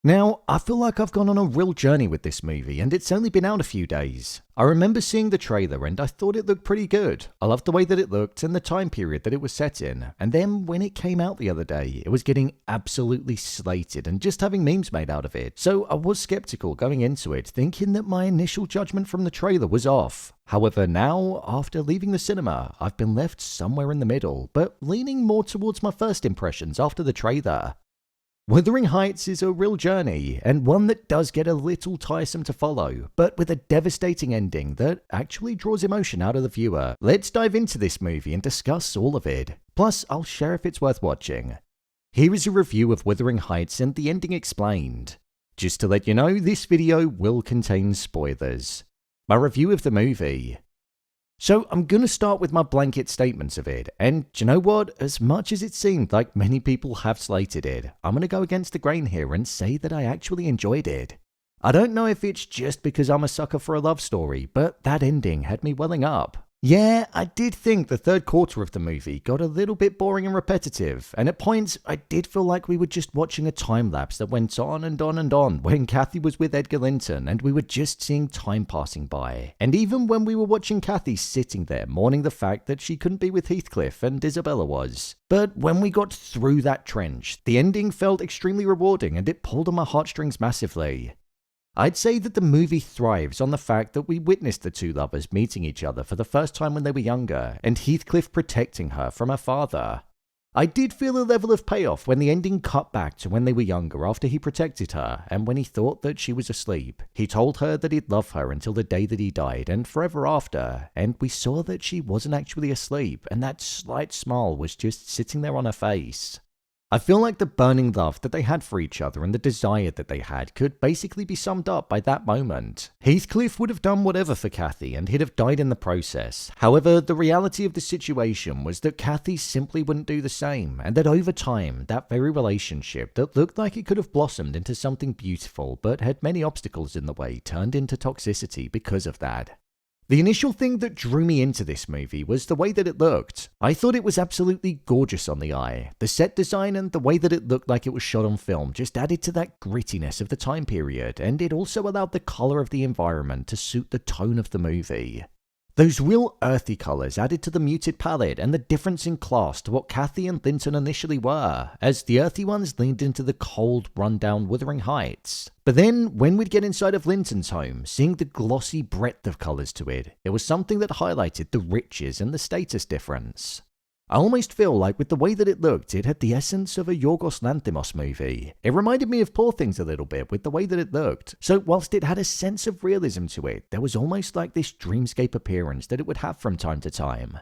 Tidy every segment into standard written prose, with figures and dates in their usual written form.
Now, I feel like I've gone on a real journey with this movie, and it's only been out a few days. I remember seeing the trailer and I thought it looked pretty good. I loved the way that it looked and the time period that it was set in, and then when it came out the other day, it was getting absolutely slated and just having memes made out of it. So I was skeptical going into it, thinking that my initial judgment from the trailer was off. However, now, after leaving the cinema, I've been left somewhere in the middle, but leaning more towards my first impressions after the trailer. Wuthering Heights is a real journey, and one that does get a little tiresome to follow, but with a devastating ending that actually draws emotion out of the viewer. Let's dive into this movie and discuss all of it. Plus, I'll share if it's worth watching. Here is a review of Wuthering Heights and the ending explained. Just to let you know, this video will contain spoilers. My review of the movie. So I'm going to start with my blanket statements of it, and do you know what? As much as it seemed like many people have slated it, I'm going to go against the grain here and say that I actually enjoyed it. I don't know if it's just because I'm a sucker for a love story, but that ending had me welling up. Yeah, I did think the third quarter of the movie got a little bit boring and repetitive, and at points I did feel like we were just watching a time lapse that went on and on and on when Cathy was with Edgar Linton and we were just seeing time passing by. And even when we were watching Cathy sitting there mourning the fact that she couldn't be with Heathcliff and Isabella was. But when we got through that trench, the ending felt extremely rewarding and it pulled on my heartstrings massively. I'd say that the movie thrives on the fact that we witnessed the two lovers meeting each other for the first time when they were younger, and Heathcliff protecting her from her father. I did feel a level of payoff when the ending cut back to when they were younger after he protected her, and when he thought that she was asleep. He told her that he'd love her until the day that he died, and forever after, and we saw that she wasn't actually asleep, and that slight smile was just sitting there on her face. I feel like the burning love that they had for each other and the desire that they had could basically be summed up by that moment. Heathcliff would have done whatever for Cathy and he'd have died in the process. However, the reality of the situation was that Cathy simply wouldn't do the same, and that over time, that very relationship that looked like it could have blossomed into something beautiful but had many obstacles in the way turned into toxicity because of that. The initial thing that drew me into this movie was the way that it looked. I thought it was absolutely gorgeous on the eye. The set design and the way that it looked like it was shot on film just added to that grittiness of the time period, and it also allowed the colour of the environment to suit the tone of the movie. Those real earthy colours added to the muted palette and the difference in class to what Cathy and Linton initially were, as the earthy ones leaned into the cold, rundown Wuthering Heights. But then, when we'd get inside of Linton's home, seeing the glossy breadth of colours to it, it was something that highlighted the riches and the status difference. I almost feel like with the way that it looked, it had the essence of a Yorgos Lanthimos movie. It reminded me of Poor Things a little bit with the way that it looked. So whilst it had a sense of realism to it, there was almost like this dreamscape appearance that it would have from time to time.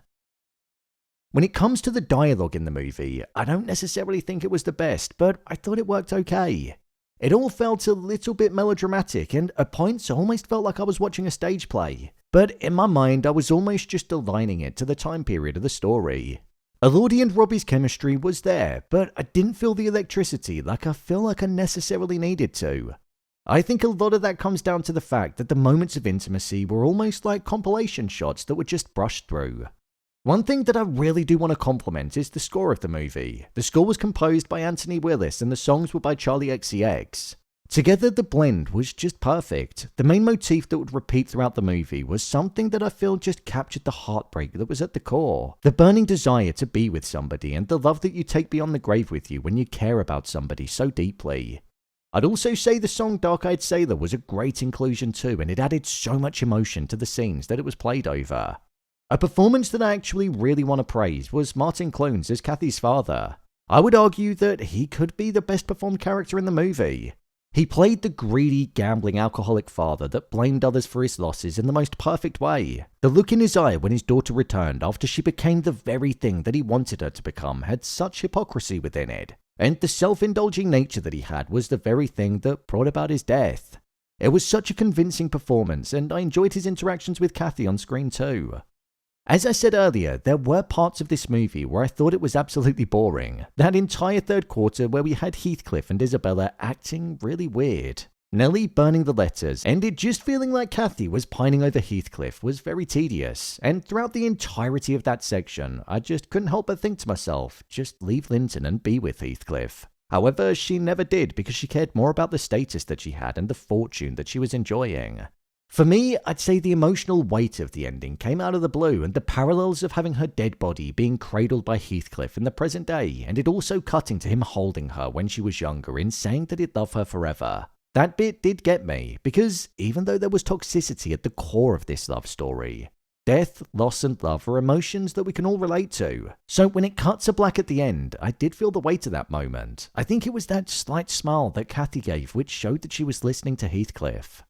When it comes to the dialogue in the movie, I don't necessarily think it was the best, but I thought it worked okay. It all felt a little bit melodramatic, and at points I almost felt like I was watching a stage play. But in my mind, I was almost just aligning it to the time period of the story. Elordi and Robbie's chemistry was there, but I didn't feel the electricity like I feel like I necessarily needed to. I think a lot of that comes down to the fact that the moments of intimacy were almost like compilation shots that were just brushed through. One thing that I really do want to compliment is the score of the movie. The score was composed by Anthony Willis and the songs were by Charlie XCX. Together, the blend was just perfect. The main motif that would repeat throughout the movie was something that I feel just captured the heartbreak that was at the core. The burning desire to be with somebody and the love that you take beyond the grave with you when you care about somebody so deeply. I'd also say the song Dark Eyed Sailor was a great inclusion too, and it added so much emotion to the scenes that it was played over. A performance that I actually really want to praise was Martin Clunes as Cathy's father. I would argue that he could be the best performed character in the movie. He played the greedy, gambling, alcoholic father that blamed others for his losses in the most perfect way. The look in his eye when his daughter returned after she became the very thing that he wanted her to become had such hypocrisy within it. And the self-indulging nature that he had was the very thing that brought about his death. It was such a convincing performance, and I enjoyed his interactions with Cathy on screen too. As I said earlier, there were parts of this movie where I thought it was absolutely boring. That entire third quarter where we had Heathcliff and Isabella acting really weird. Nelly burning the letters, and it just feeling like Cathy was pining over Heathcliff was very tedious. And throughout the entirety of that section, I just couldn't help but think to myself, just leave Linton and be with Heathcliff. However, she never did because she cared more about the status that she had and the fortune that she was enjoying. For me, I'd say the emotional weight of the ending came out of the blue, and the parallels of having her dead body being cradled by Heathcliff in the present day, and it also cutting to him holding her when she was younger and saying that he'd love her forever. That bit did get me, because even though there was toxicity at the core of this love story, death, loss, and love are emotions that we can all relate to. So when it cut to black at the end, I did feel the weight of that moment. I think it was that slight smile that Cathy gave which showed that she was listening to Heathcliff.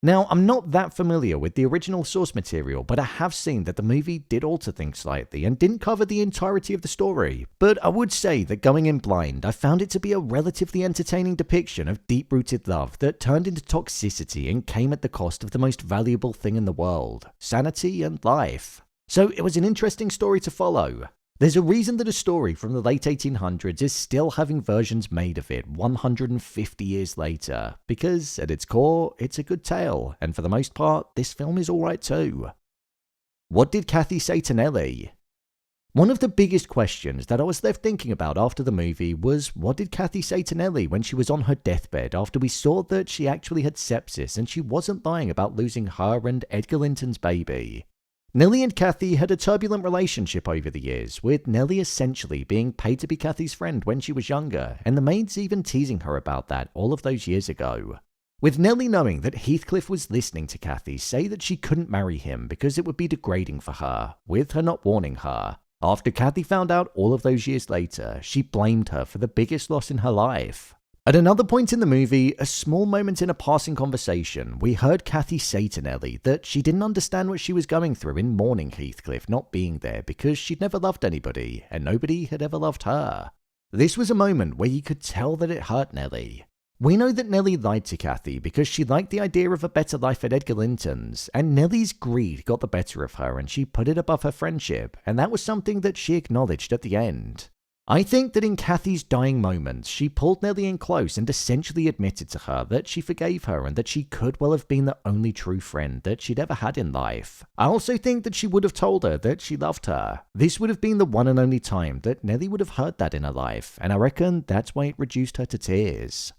Now, I'm not that familiar with the original source material, but I have seen that the movie did alter things slightly and didn't cover the entirety of the story. But I would say that going in blind, I found it to be a relatively entertaining depiction of deep-rooted love that turned into toxicity and came at the cost of the most valuable thing in the world, sanity and life. So it was an interesting story to follow. There's a reason that a story from the late 1800s is still having versions made of it 150 years later, because at its core, it's a good tale, and for the most part, this film is alright too. What did Cathy say to Nelly? One of the biggest questions that I was left thinking about after the movie was, what did Cathy say to Nelly when she was on her deathbed after we saw that she actually had sepsis and she wasn't lying about losing her and Edgar Linton's baby? Nelly and Cathy had a turbulent relationship over the years, with Nelly essentially being paid to be Cathy's friend when she was younger, and the maids even teasing her about that all of those years ago. With Nelly knowing that Heathcliff was listening to Cathy say that she couldn't marry him because it would be degrading for her, with her not warning her. After Cathy found out all of those years later, she blamed her for the biggest loss in her life. At another point in the movie, a small moment in a passing conversation, we heard Cathy say to Nelly that she didn't understand what she was going through in mourning Heathcliff not being there because she'd never loved anybody, and nobody had ever loved her. This was a moment where you could tell that it hurt Nelly. We know that Nelly lied to Cathy because she liked the idea of a better life at Edgar Linton's, and Nelly's greed got the better of her and she put it above her friendship, and that was something that she acknowledged at the end. I think that in Cathy's dying moments, she pulled Nelly in close and essentially admitted to her that she forgave her and that she could well have been the only true friend that she'd ever had in life. I also think that she would have told her that she loved her. This would have been the one and only time that Nelly would have heard that in her life, and I reckon that's why it reduced her to tears.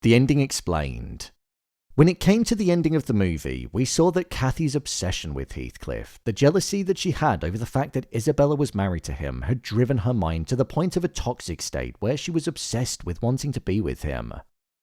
The ending explained. When it came to the ending of the movie, we saw that Cathy's obsession with Heathcliff, the jealousy that she had over the fact that Isabella was married to him, had driven her mind to the point of a toxic state where she was obsessed with wanting to be with him.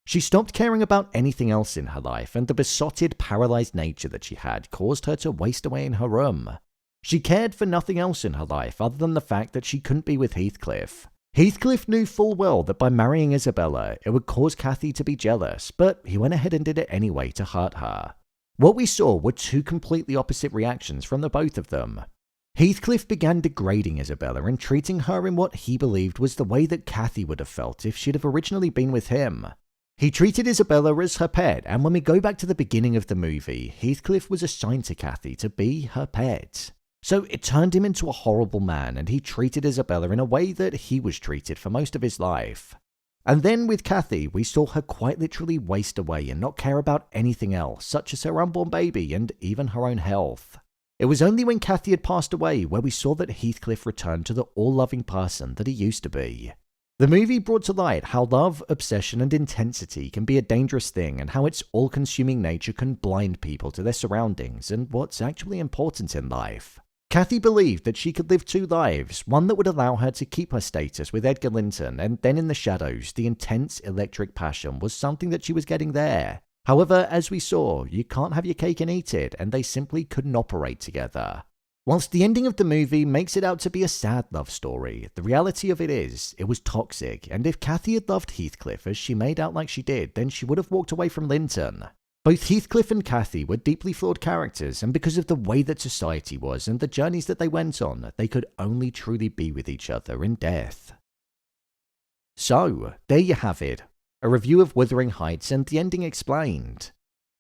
She stopped caring about anything else in her life, and the besotted, paralyzed nature that she had caused her to waste away in her room. She cared for nothing else in her life other than the fact that she couldn't be with Heathcliff. Heathcliff knew full well that by marrying Isabella, it would cause Cathy to be jealous, but he went ahead and did it anyway to hurt her. What we saw were two completely opposite reactions from the both of them. Heathcliff began degrading Isabella and treating her in what he believed was the way that Cathy would have felt if she'd have originally been with him. He treated Isabella as her pet, and when we go back to the beginning of the movie, Heathcliff was assigned to Cathy to be her pet. So it turned him into a horrible man, and he treated Isabella in a way that he was treated for most of his life. And then with Cathy, we saw her quite literally waste away and not care about anything else, such as her unborn baby and even her own health. It was only when Cathy had passed away where we saw that Heathcliff returned to the all-loving person that he used to be. The movie brought to light how love, obsession, and intensity can be a dangerous thing, and how its all-consuming nature can blind people to their surroundings and what's actually important in life. Cathy believed that she could live two lives, one that would allow her to keep her status with Edgar Linton, and then in the shadows, the intense electric passion was something that she was getting there. However, as we saw, you can't have your cake and eat it, and they simply couldn't operate together. Whilst the ending of the movie makes it out to be a sad love story, the reality of it is, it was toxic, and if Cathy had loved Heathcliff as she made out like she did, then she would have walked away from Linton. Both Heathcliff and Cathy were deeply flawed characters, and because of the way that society was and the journeys that they went on, they could only truly be with each other in death. So, there you have it. A review of Wuthering Heights and the ending explained.